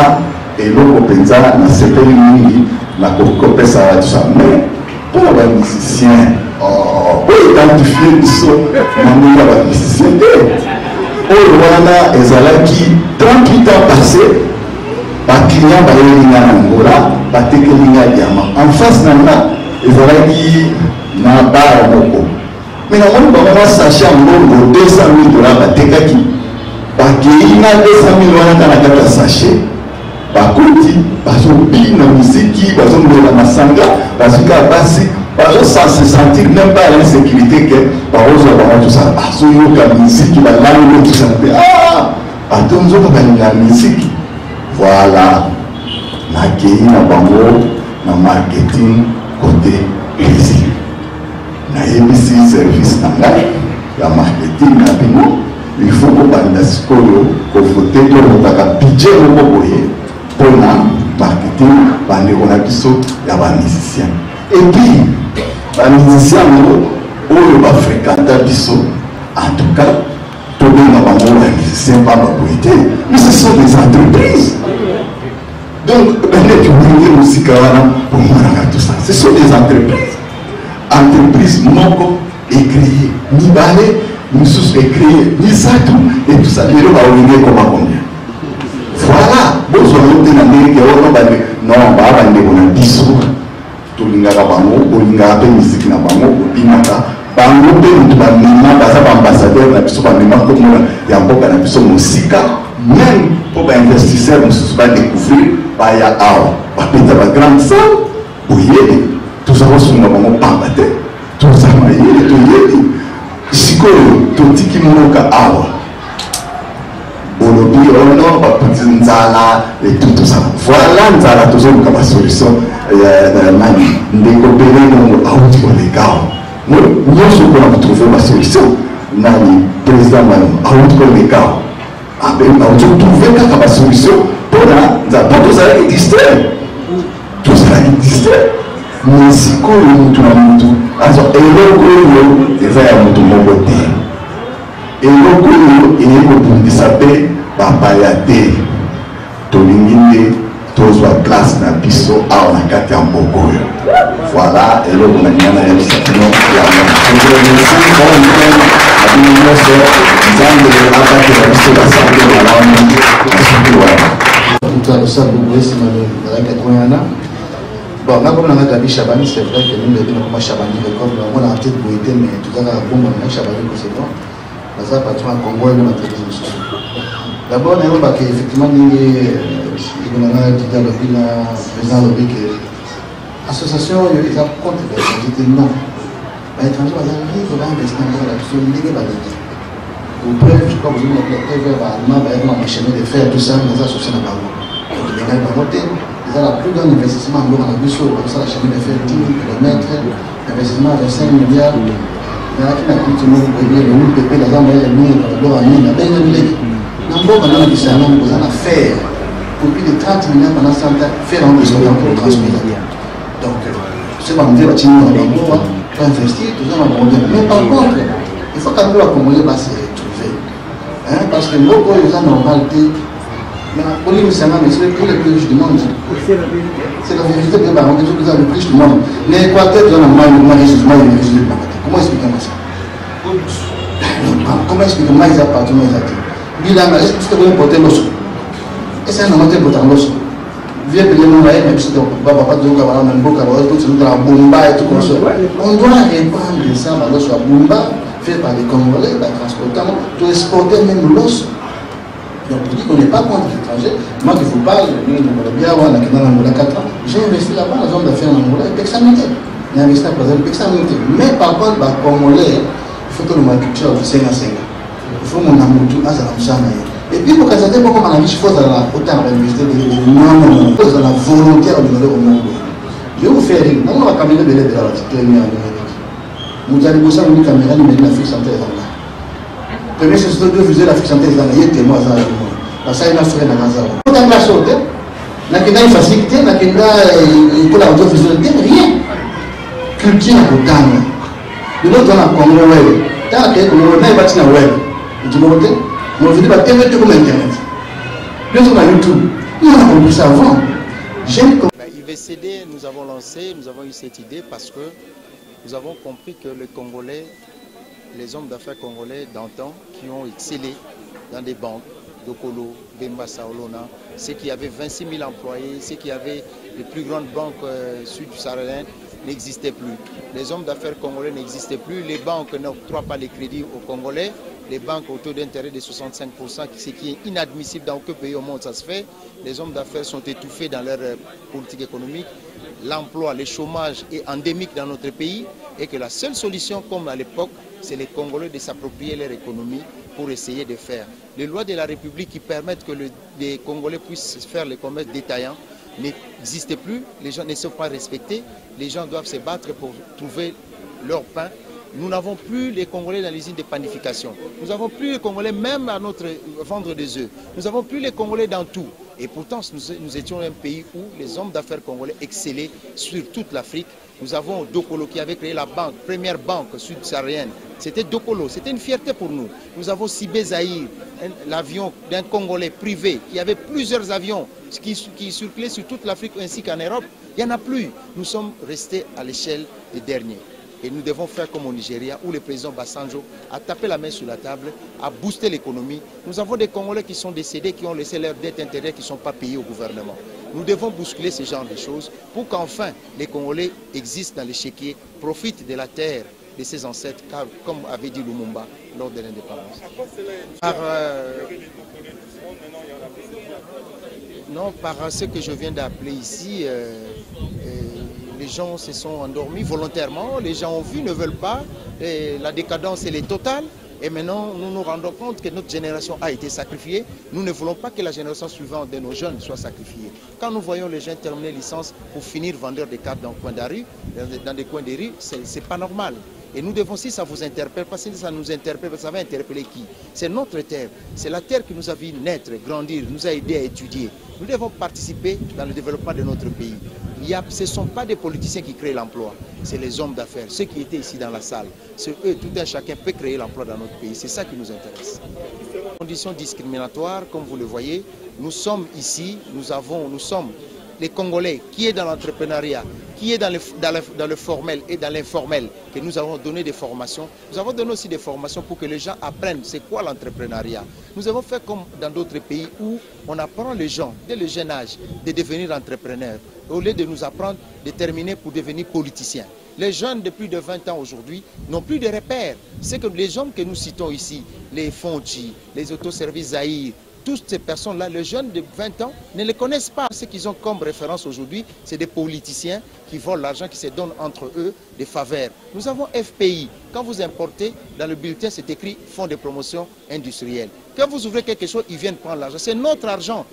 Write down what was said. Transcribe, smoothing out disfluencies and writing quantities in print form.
Voilà, et l'autre penza, na sepeli mingi, na kopesa tout ça. Mais pour les musiciens, pour identifier du son, on a les musiciens. Au Rwanda, ezalaki 38 ans passés, les clients bayelinga Angola, batekelinga diamant. En face nana, ezalaki na bar moko. Mais na moni ba sachet en 200 000 $ batekaki. Bakelinga 200 000 $ na kata sachet. Bakuti, bazobi na musique, bazomela masanga, bazuka basi. Sans se sentir même pas l'insécurité que par exemple tout ça la musique la langue tout ça la musique voilà na kei na bango na marketing côté plaisir na ABC service na ngai ya marketing na bino il faut que banda sikoyo ko voter to motaka budget moko boye pour na marketing bande on a biso ya ba musicien et puis les musiciens qui fréquentent biso, en tout cas, tous les musiciens pas ma mais ce sont des entreprises. Donc, les musique pour moi, tout ça. Ce sont des entreprises. Entreprises moko écriées, ni balé, ni sous écriées, ni ça tout, et tout ça. Les gens vont comme combien. Voilà, besoin de l'Amérique, non, on va avoir des biso. Tolingaka bango olingaka pe musique na bango obimaka bango pe mutu bamema baza baambassadeur na biso bamema komona ya mboka na biso mosika même po bainvestisseur mosusu badécouvrir baya awa bapeta bagrande salle boyebi toza kosunga bango pamba te toza mayele toyebi sikoyo totiki monoka awa bolobi ono baputi nzala et tout ça voilà nzala tozoluka basolution nani ndeko beleno auti kolekao nyonso mpona kotrouve basolution nani président mano auti kolekao auti kotrouve kaka basolution mpona nzala po tozalaki distrait mais sikoyo mutu na mutu azo eloko oyo eza ya mutu moko te eloko oyo eyei kobundisa mpe bapaya te tolingi nde tozwa place na biso awa na kati ya mboka oyo voilà eloko na nyana ya bisakino ya nyonso nzambe akatela biso basange malamu nasuki wana mutu alosala boboyesi malaka koyana bon nga comme nanga gabi Chabani c'est vrai que nous devons comme Chabani comme on a peut-être boité mais tout à l'heure bon on a Chabani que c'est bon ça patron à Congo et dans la télévision d'abord on a que effectivement il a dit dans le président lobby que association il a compte de j'étais non bah étranger va arriver il va investir dans la question il est pas dit au preuve je crois que vous avez fait allemand bah on a machine de faire tout ça dans association à Bango donc les gars vont voter ils ont la plus grande investissement en Bango comme ça la chaîne de faire 10 000 km investissement de 5 milliards mais là qui n'a plus de monde pour bien le monde pépé la zone elle est mieux dans la mine la belle mille n'importe comment qui s'est amené vous en faire pour plus de 30 millions pendant 100 ans faire un restaurant pour transmettre donc c'est pas me dire tu nous dans Bango pour investir tout ça on va mais par contre il faut quand même la Congolais va se retrouver parce que nous quand ils ont normalité mais pour les Musulmans c'est le pays le plus riche du monde c'est la vérité que bah on est tous les plus riches du monde l'Équateur ils ont un moins riche du monde comment expliquer ça comment expliquer moi ils appartiennent aux athées bilan est-ce que vous portez l'osso et c'est un moment de porter l'osso vieux pays nous là même si papa pas de gars là même beaucoup là tout sur la bomba et tout comme ça on doit répandre ça dans l'osso à bomba fait par les Congolais par transportant tout exporter même l'osso donc pour dire qu'on n'est pas contre l'étranger moi qui vous parle bien on a qui dans l'Angola 4 ans j'ai investi là-bas la zone d'affaires en Angola et Pexamité j'ai investi à présent Pexamité mais par contre les Congolais il faut que le culture de Senga il faut mon amour à ça et puis pour casser des beaucoup il faut dans autant d'investir non faut dans la volonté de donner au monde je vous faire rire non on va caméra de la première vous allez bosser avec une caméra mais la fixe santé premier c'est de viser la fixe santé il y a témoin ça parce que ça il a fait dans ça pour la sorte n'a qu'il a une facilité n'a qu'il a pour la audiovisuelle rien culture autant de l'autre on a Congo tant que on a bâti na web tu vois on veut dire TV comme internet bien sur YouTube il y a connu ça avant. IVCD, nous avons eu cette idée parce que nous avons compris que les Congolais, les hommes d'affaires congolais d'antan qui ont excellé dans des banques, Dokolo, Bemba Saolona, ceux qui avaient 26 000 employés, ceux qui avaient les plus grandes banques sud-sahariennes n'existaient plus. Les hommes d'affaires congolais n'existaient plus, les banques n'octroient pas les crédits aux Congolais, les banques au taux d'intérêt de 65%, ce qui est inadmissible dans aucun pays au monde, ça se fait. Les hommes d'affaires sont étouffés dans leur politique économique. L'emploi, le chômage est endémique dans notre pays et que la seule solution, comme à l'époque, c'est les Congolais de s'approprier leur économie pour essayer de faire. Les lois de la République qui permettent que les Congolais puissent faire le commerce détaillant n'existent plus, les gens ne sont pas respectés, les gens doivent se battre pour trouver leur pain. Nous n'avons plus les Congolais dans les usines de panification. Nous n'avons plus les Congolais même à notre vendre des œufs. Nous n'avons plus les Congolais dans tout. Et pourtant, nous étions un pays où les hommes d'affaires congolais excellaient sur toute l'Afrique. Nous avons Dokolo qui avait créé la banque, première banque sud-saharienne. C'était Dokolo, c'était une fierté pour nous. Nous avons Sibé Zahir, l'avion d'un Congolais privé qui avait plusieurs avions qui circulaient sur toute l'Afrique ainsi qu'en Europe. Il n'y en a plus. Nous sommes restés à l'échelle des derniers. Et nous devons faire comme au Nigeria, où le président Basanjo a tapé la main sur la table, a boosté l'économie. Nous avons des Congolais qui sont décédés, qui ont laissé leurs dettes intérieures, qui ne sont pas payées au gouvernement. Nous devons bousculer ce genre de choses pour qu'enfin les Congolais existent dans l'échiquier, profitent de la terre de ses ancêtres, car, comme avait dit Lumumba lors de l'indépendance. Par ce que je viens d'appeler ici, les gens se sont endormis volontairement, les gens ont vu, ne veulent pas, et la décadence elle est totale. Et maintenant, nous nous rendons compte que notre génération a été sacrifiée. Nous ne voulons pas que la génération suivante de nos jeunes soit sacrifiée. Quand nous voyons les jeunes terminer licence pour finir vendeur des cartes dans des coins de rue, c'est pas normal. Et nous devons, si ça vous interpelle, parce que ça nous interpelle, ça va interpeller qui? C'est notre terre, c'est la terre qui nous a vu naître, grandir, nous a aidés à étudier. Nous devons participer dans le développement de notre pays. Ce ne sont pas des politiciens qui créent l'emploi, c'est les hommes d'affaires, ceux qui étaient ici dans la salle. C'est eux, tout un chacun peut créer l'emploi dans notre pays, c'est ça qui nous intéresse. Conditions discriminatoires, comme vous le voyez, nous sommes ici, nous sommes les Congolais qui est dans l'entrepreneuriat, qui est dans le formel et dans l'informel, que nous avons donné des formations. Nous avons donné aussi des formations pour que les gens apprennent c'est quoi l'entrepreneuriat. Nous avons fait comme dans d'autres pays où on apprend les gens, dès le jeune âge, de devenir entrepreneurs, au lieu de nous apprendre de terminer pour devenir politiciens. Les jeunes de plus de 20 ans aujourd'hui n'ont plus de repères. C'est que les hommes que nous citons ici, les Fonji, les autoservices Zahir, toutes ces personnes-là, les jeunes de 20 ans, ne les connaissent pas. Ce qu'ils ont comme référence aujourd'hui, c'est des politiciens qui volent l'argent, qui se donnent entre eux des faveurs. Nous avons FPI. Quand vous importez, dans le bulletin, c'est écrit Fonds de promotion industrielle. Quand vous ouvrez quelque chose, ils viennent prendre l'argent. C'est notre argent.